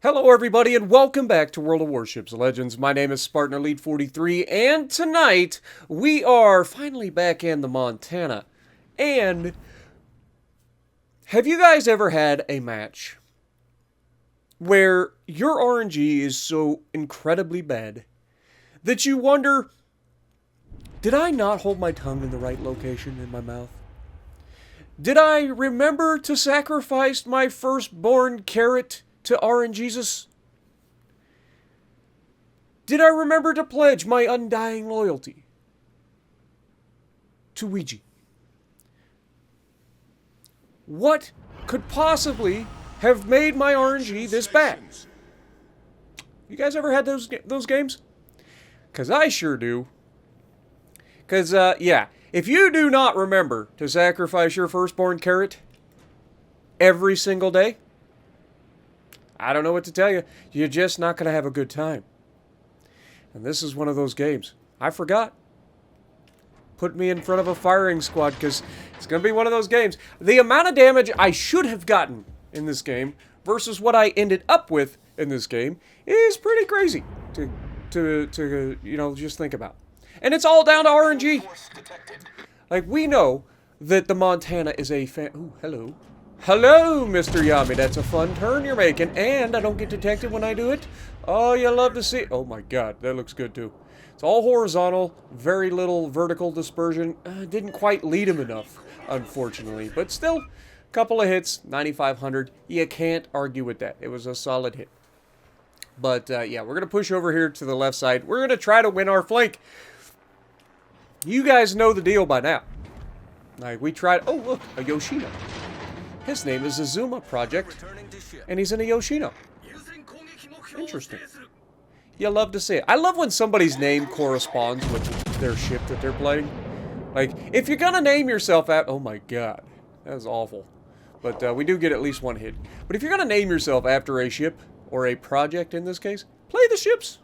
Hello everybody and welcome back to World of Warships Legends. My name is Spartan Elite 43 and tonight we are finally back in the Montana. And have you guys ever had a match where your RNG is so incredibly bad that you wonder, did I not hold my tongue in the right location in my mouth? Did I remember to sacrifice my firstborn carrot to RNGesus? Did I remember to pledge my undying loyalty to Ouija? What could possibly have made my RNG this bad? You guys ever had those games? Because I sure do. Because, yeah, if you do not remember to sacrifice your firstborn carrot every single day, I don't know what to tell you. You're just not going to have a good time. And this is one of those games. I forgot. Put me in front of a firing squad because it's going to be one of those games. The amount of damage I should have gotten in this game versus what I ended up with in this game is pretty crazy to you know, just think about. And it's all down to RNG. Like, we know that the Montana is a Ooh, hello. Hello, Mr. Yami. That's a fun turn you're making, and I don't get detected when I do it. Oh, you love to see it. Oh my god, that looks good too. It's all horizontal, very little vertical dispersion. Didn't quite lead him enough, unfortunately. But still, a couple of hits, 9,500. You can't argue with that. It was a solid hit. But, yeah, we're going to push over here to the left side. We're going to try to win our flank. You guys know the deal by now. Like, we tried... Oh, look, a Yoshino. His name is Azuma Project, and he's in a Yoshino. Interesting. You love to see it. I love when somebody's name corresponds with their ship that they're playing. Like, if you're gonna name yourself after... Oh my god, that is awful. But we do get at least one hit. But if you're gonna name yourself after a ship, or a project in this case, play the ships.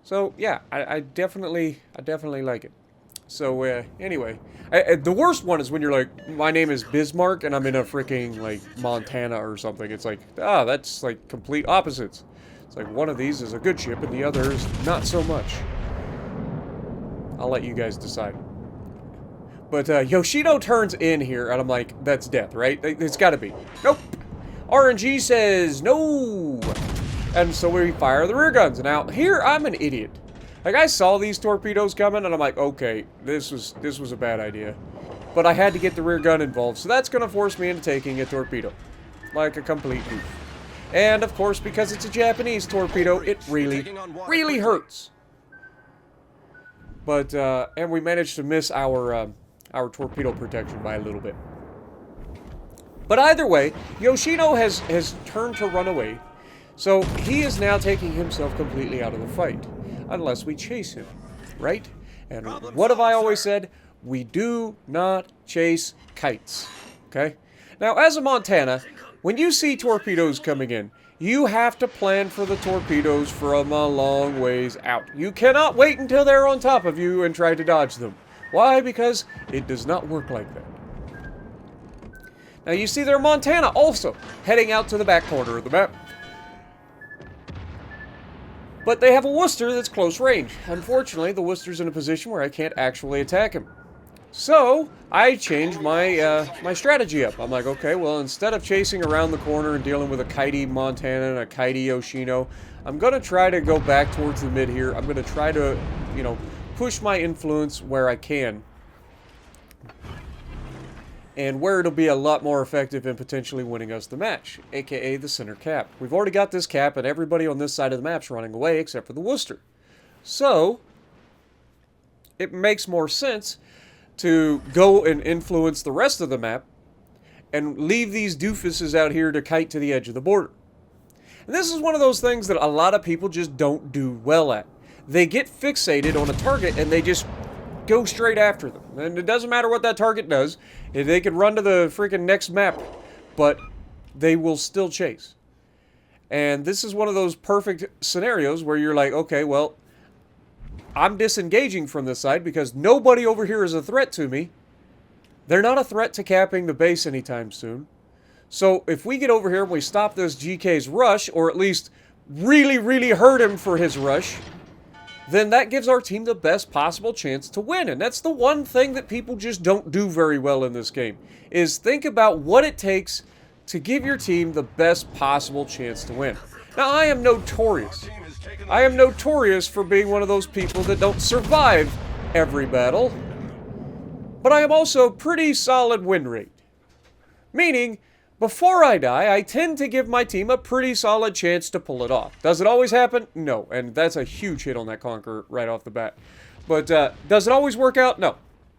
So, yeah, I definitely like it. So, anyway, the worst one is when you're like, my name is Bismarck, and I'm in a freaking, like, Montana or something. It's like, that's, like, complete opposites. It's like, one of these is a good ship, and the other is not so much. I'll let you guys decide. But, Yoshino turns in here, and I'm like, that's death, right? It's gotta be. Nope. RNG says no. And so we fire the rear guns. Now, here, I'm an idiot. Like, I saw these torpedoes coming, and I'm like, okay, this was a bad idea. But I had to get the rear gun involved, so that's going to force me into taking a torpedo. Like a complete goof. And, of course, because it's a Japanese torpedo, it really hurts. But, and we managed to miss our torpedo protection by a little bit. But either way, Yoshino has turned to run away. So, he is now taking himself completely out of the fight. Unless we chase him, right? And what have I always said? We do not chase kites, okay? Now, as a Montana, when you see torpedoes coming in, you have to plan for the torpedoes from a long ways out. You cannot wait until they're on top of you and try to dodge them. Why? Because it does not work like that. Now, you see their Montana also heading out to the back corner of the map. But they have a Worcester that's close range. Unfortunately, the Worcester's in a position where I can't actually attack him. So, I changed my my strategy up. I'm like, okay, well, instead of chasing around the corner and dealing with a kitey Montana and a kitey Yoshino, I'm going to try to go back towards the mid here. I'm going to try to, you know, push my influence where I can. And where it'll be a lot more effective in potentially winning us the match, aka the center cap. We've already got this cap, and everybody on this side of the map's running away except for the Worcester. So, it makes more sense to go and influence the rest of the map and leave these doofuses out here to kite to the edge of the border. And this is one of those things that a lot of people just don't do well at. They get fixated on a target and they just go straight after them. And it doesn't matter what that target does. They can run to the freaking next map, but they will still chase. And this is one of those perfect scenarios where you're like, okay, well, I'm disengaging from this side because nobody over here is a threat to me. They're not a threat to capping the base anytime soon. So if we get over here and we stop this GK's rush, or at least really, really hurt him for his rush, then that gives our team the best possible chance to win. And that's the one thing that people just don't do very well in this game, is think about what it takes to give your team the best possible chance to win. Now, I am notorious. I am notorious for being one of those people that don't survive every battle, but I am also pretty solid win rate. Meaning, before I die, I tend to give my team a pretty solid chance to pull it off. Does it always happen? No, and that's a huge hit on that Conqueror right off the bat. But does it always work out? No,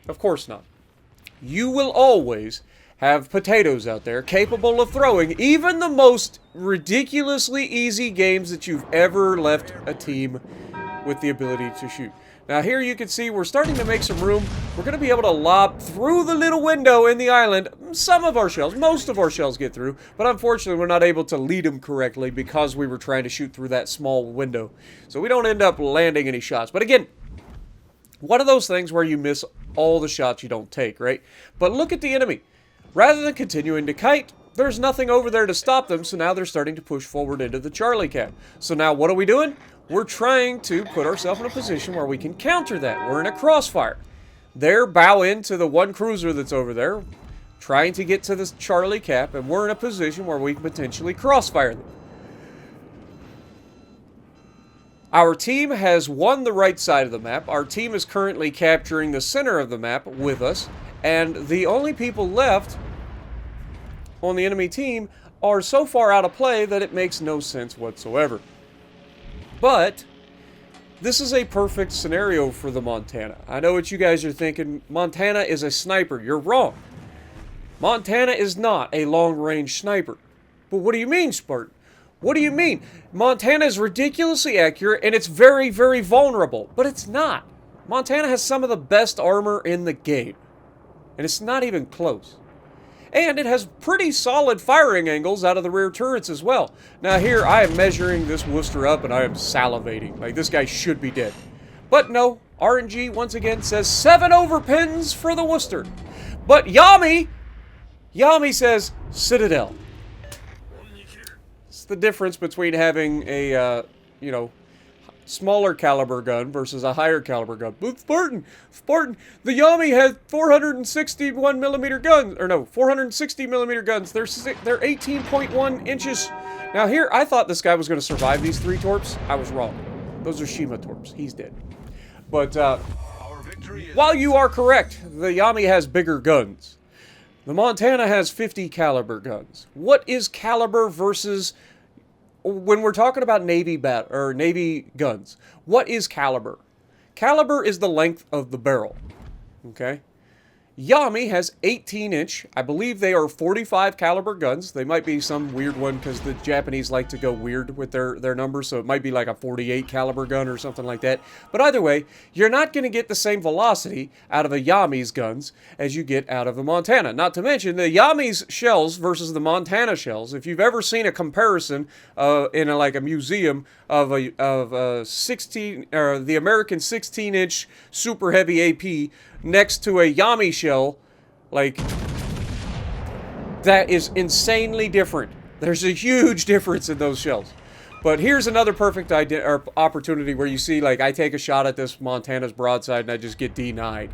of course not. You will always have potatoes out there capable of throwing even the most ridiculously easy games that you've ever left a team with the ability to shoot. Now here you can see we're starting to make some room. We're going to be able to lob through the little window in the island. Some of our shells, most of our shells get through, but unfortunately we're not able to lead them correctly because we were trying to shoot through that small window. So we don't end up landing any shots. But again, one of those things where you miss all the shots you don't take, right? But look at the enemy. Rather than continuing to kite, there's nothing over there to stop them, so now they're starting to push forward into the Charlie Cap. So now what are we doing? We're trying to put ourselves in a position where we can counter that. We're in a crossfire. They're bow into the one cruiser that's over there, trying to get to this Charlie Cap, and we're in a position where we can potentially crossfire them. Our team has won the right side of the map. Our team is currently capturing the center of the map with us, and the only people left on the enemy team are so far out of play that it makes no sense whatsoever. But this is a perfect scenario for the Montana. I know what you guys are thinking. Montana is a sniper. You're wrong. Montana is not a long-range sniper. But what do you mean, Spartan? What do you mean? Montana is ridiculously accurate and it's very, very vulnerable. But it's not. Montana has some of the best armor in the game. And it's not even close. And it has pretty solid firing angles out of the rear turrets as well. Now here, I am measuring this Worcester up and I am salivating. Like, this guy should be dead. But no, RNG once again says 7 overpins for the Worcester. But Yami says Citadel. It's the difference between having a, smaller caliber gun versus a higher caliber gun. But Spartan, the Yami has 461 millimeter guns, or no, 460 millimeter guns. They're 18.1 inches. Now here, I thought this guy was going to survive these 3 torps. I was wrong. Those are Shima torps. He's dead. But while you are correct, the Yami has bigger guns. The Montana has 50 caliber guns. What is caliber versus... When we're talking about Navy guns, what is caliber? Caliber is the length of the barrel, okay? Yami has 18-inch. I believe they are 45 caliber guns. They might be some weird one because the Japanese like to go weird with their numbers, so it might be like a 48 caliber gun or something like that. But either way, you're not going to get the same velocity out of a Yami's guns as you get out of the Montana. Not to mention the Yami's shells versus the Montana shells. If you've ever seen a comparison in a museum of a 16 or the American 16-inch super heavy AP next to a Yami shell, like, that is insanely different. There's a huge difference in those shells. But here's another perfect opportunity where you see, like, I take a shot at this Montana's broadside and I just get denied.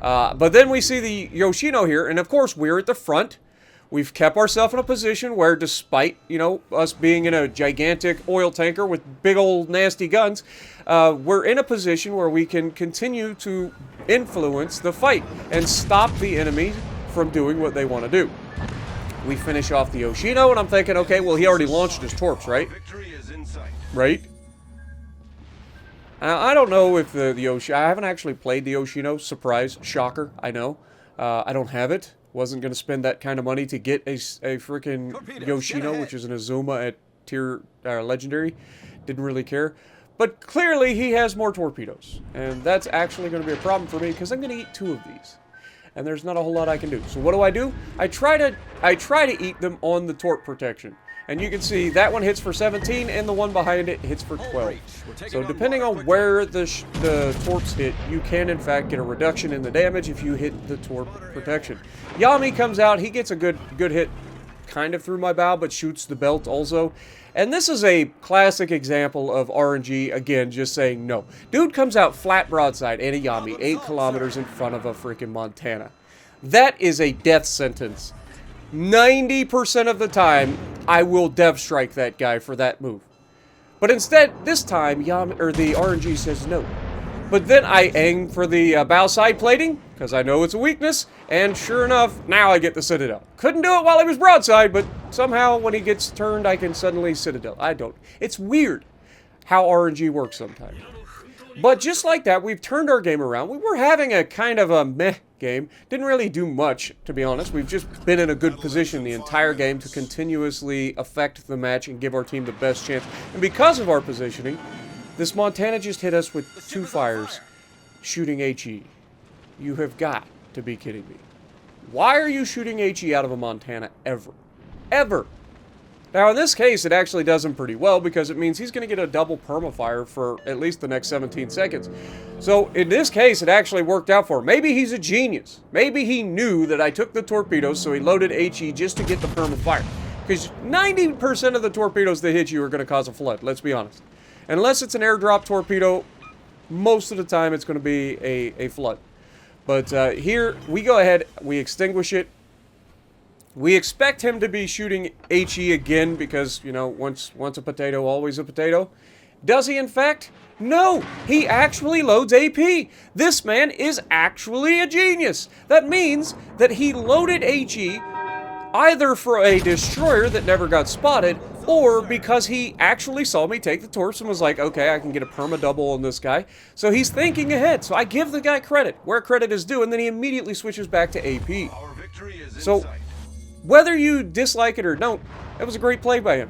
But then we see the Yoshino here, and of course we're at the front. We've kept ourselves in a position where, despite, us being in a gigantic oil tanker with big old nasty guns, we're in a position where we can continue to influence the fight and stop the enemy from doing what they want to do. We finish off the Yoshino, and I'm thinking, okay, well, he already launched his torps, right? Right? I don't know if the Yoshino... I haven't actually played the Yoshino. Surprise. Shocker. I know. I don't have it. Wasn't going to spend that kind of money to get a freaking Yoshino, which is an Azuma at tier legendary. Didn't really care. But clearly he has more torpedoes. And that's actually going to be a problem for me because I'm going to eat 2 of these. And there's not a whole lot I can do. So what do? I try to eat them on the torp protection. And you can see that one hits for 17 and the one behind it hits for 12. So depending on where the torps hit, you can in fact get a reduction in the damage if you hit the torp protection. Yami comes out, he gets a good hit kind of through my bow, but shoots the belt also. And this is a classic example of RNG, again, just saying no. Dude comes out flat broadside, Anayami, 8 kilometers in front of a freaking Montana. That is a death sentence. 90% of the time, I will dev strike that guy for that move. But instead, this time, the RNG says no. But then I aim for the bow side plating, because I know it's a weakness, and sure enough, now I get the Citadel. Couldn't do it while he was broadside, but somehow when he gets turned, I can suddenly Citadel. I don't. It's weird how RNG works sometimes. But just like that, we've turned our game around. We were having a kind of a meh game. Didn't really do much, to be honest. We've just been in a good position the entire game to continuously affect the match and give our team the best chance. And because of our positioning, this Montana just hit us with 2 fires, shooting HE. You have got to be kidding me. Why are you shooting HE out of a Montana ever? Ever! Now, in this case, it actually does him pretty well because it means he's going to get a double permafire for at least the next 17 seconds. So, in this case, it actually worked out for him. Maybe he's a genius. Maybe he knew that I took the torpedoes, so he loaded HE just to get the permafire. Because 90% of the torpedoes that hit you are going to cause a flood, let's be honest. Unless it's an airdrop torpedo, most of the time it's going to be a flood. But here, we go ahead, we extinguish it. We expect him to be shooting HE again because, you know, once a potato, always a potato. Does he, in fact? No! He actually loads AP! This man is actually a genius! That means that he loaded HE either for a destroyer that never got spotted, or because he actually saw me take the torps and was like, okay, I can get a perma-double on this guy. So he's thinking ahead. So I give the guy credit where credit is due, and then he immediately switches back to AP. So whether you dislike it or don't, that was a great play by him.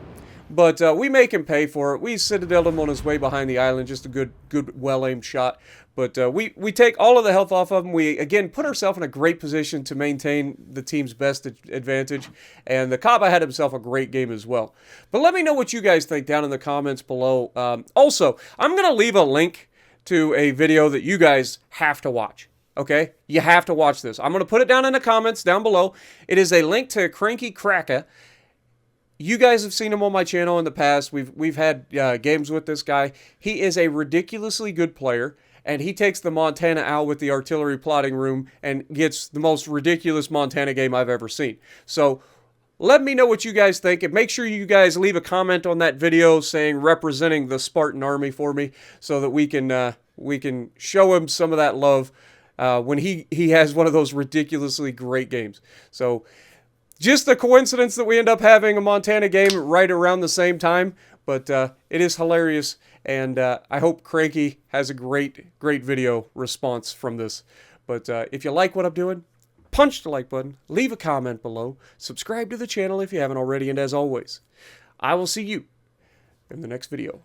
But we make him pay for it. We Citadeled him on his way behind the island. Just a good well-aimed shot. But we take all of the health off of him. We, again, put ourselves in a great position to maintain the team's best advantage. And the Kaba had himself a great game as well. But let me know what you guys think down in the comments below. Also, I'm going to leave a link to a video that you guys have to watch. Okay? You have to watch this. I'm going to put it down in the comments down below. It is a link to Cranky Kraka. You guys have seen him on my channel in the past. We've had games with this guy. He is a ridiculously good player, and he takes the Montana out with the artillery plotting room and gets the most ridiculous Montana game I've ever seen. So let me know what you guys think, and make sure you guys leave a comment on that video saying representing the Spartan Army for me so that we can show him some of that love when he has one of those ridiculously great games. So just a coincidence that we end up having a Montana game right around the same time, but it is hilarious, and I hope Cranky has a great video response from this. But if you like what I'm doing, punch the like button, leave a comment below, subscribe to the channel if you haven't already, and as always, I will see you in the next video.